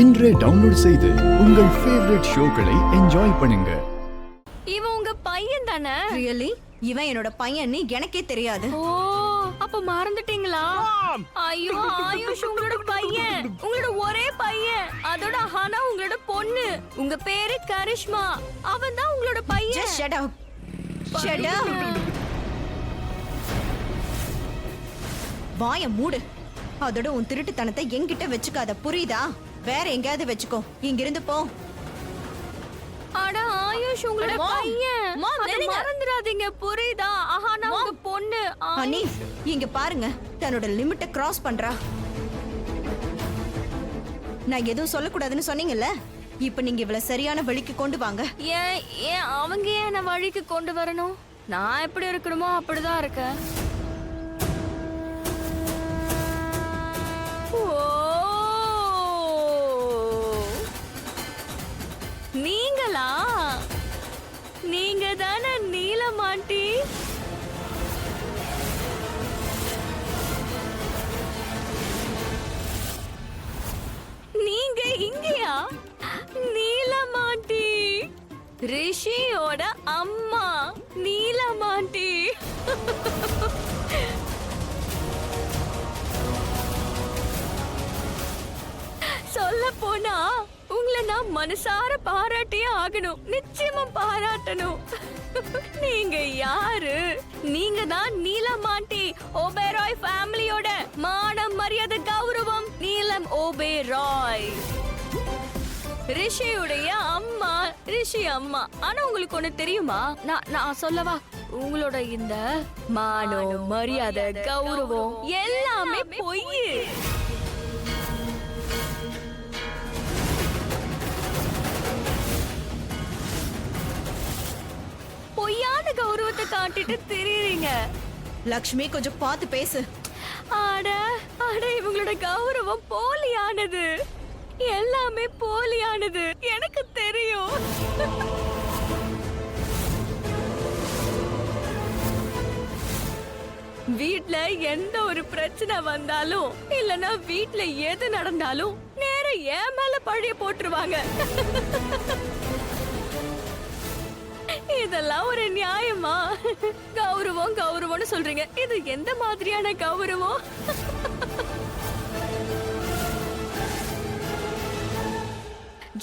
இன்றே டவுன்லோட் செய்து உங்கள் ஃபேவரட் ஷோக்களை என்ஜாய் பண்ணுங்க. இவன் உங்க பையன் தானே? ரியலி? இவன் என்னோட பையன்னு எனக்கே தெரியாது. ஓ, அப்ப மறந்துட்டீங்களா? ஐயோ ஆயுஷ் உங்களோட பையன், உங்களோட ஒரே பையன். அதோட ஹனா உங்களோட பொண்ணு. உங்க பேரு கரிஷ்மா. அவன் தான் உங்களோட பையன். Just shut up. Shut up. வாய மூடு. அதோட உன் திருட்டுத்தனத்தை என்கிட்ட வச்சுக்காத, புரியுதா? வேற எங்கயாவது வச்சுக்கோ, இங்கிருந்து போ. அட ஆயுஷ் உங்களோட பையன். அதை மறந்துடாதீங்க, புரியுதா? ஹனா உங்க பொண்ணு. ஹனி, இங்க பாருங்க, தன்னோட லிமிட்டை கிராஸ் பண்றா. நான் எதுவும் சொல்லக்கூடாதுன்னு சொன்னீங்கல்ல, இப்ப நீங்க இவள சரியான வழிக்கு கொண்டு வாங்க. ஏன் ஏன் அவங்க ஏன் நான் வழிக்கு கொண்டு வரணும்? நான் எப்படி இருக்கணுமோ அப்படிதான் இருக்கேன். நீங்களா? நீங்க தானே நீலமாண்டி? நீங்க இங்கயா? நீலமாண்டி, ரிஷியோட அம்மா நீலமாண்டி. சொல்ல போனா உங்களை நான் மனசார பாராட்டியே ஆகணும். நிச்சயமா பாராட்டணும். நீங்க யாரு? நீங்க தான் நீலமாண்டி, ஓபேராய் ஃபேமிலியோட மானம் மரியாதை கௌரவம். நீலம் ஓபேராய், ரிஷியுடைய அம்மா, ரிஷி அம்மா. ஆனா உங்களுக்கு ஒண்ணு தெரியுமா? நான் சொல்லவா? உங்களோட இந்த மானம் மரியாதை கௌரவம் எல்லாமே பொய். பொய்யான கௌரவத்தை காட்டிட்டு தெரியுறீங்க. லக்ஷ்மி, கொஞ்சம் பார்த்து பேசு. அட அட, இவங்களோட கௌரவம் போலியானது. எல்லாமே போலியானது, எனக்கு தெரியும். வீட்ல எந்த ஒரு பிரச்சனை வந்தாலும், இல்லனா வீட்ல எது நடந்தாலும் நேரா என் மேல பழிய போட்டுருவாங்க. இதெல்லாம் ஒரு நியாயமா? கௌரவம் கௌரவம்னு சொல்றீங்க, இது எந்த மாதிரியான கௌரவம்?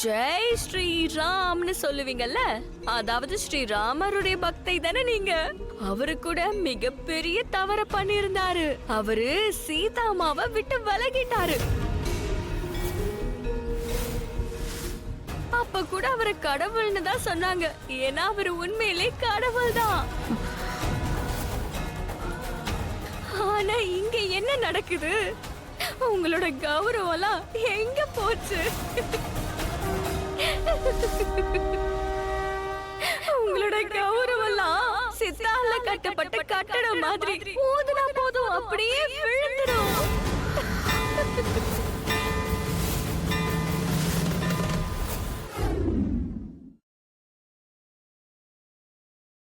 ஜெய் ஸ்ரீராம்னு சொல்லுவீங்கல்ல, அதாவது ஸ்ரீராமருடைய பக்தை தானே நீங்க. அவரு கூட மிகப்பெரிய தவற பண்ணியிருந்தாரு. அவரு சீதாமாவை விட்டு விலகிட்டாரு. அப்ப கூட அவரை கடவுள்னு தான் சொன்னாங்க. ஏன்னா அவரு உண்மையிலே கடவுள் தான். ஆனா இங்க என்ன நடக்குது? உங்களோட கௌரவம்லாம் எங்க போச்சு? உங்களோட கௌரவம்லாம் சித்தால கட்டப்பட்ட கட்டடம் மாதிரி ஊதுனா போதும் அப்படியே விழுந்துடும்.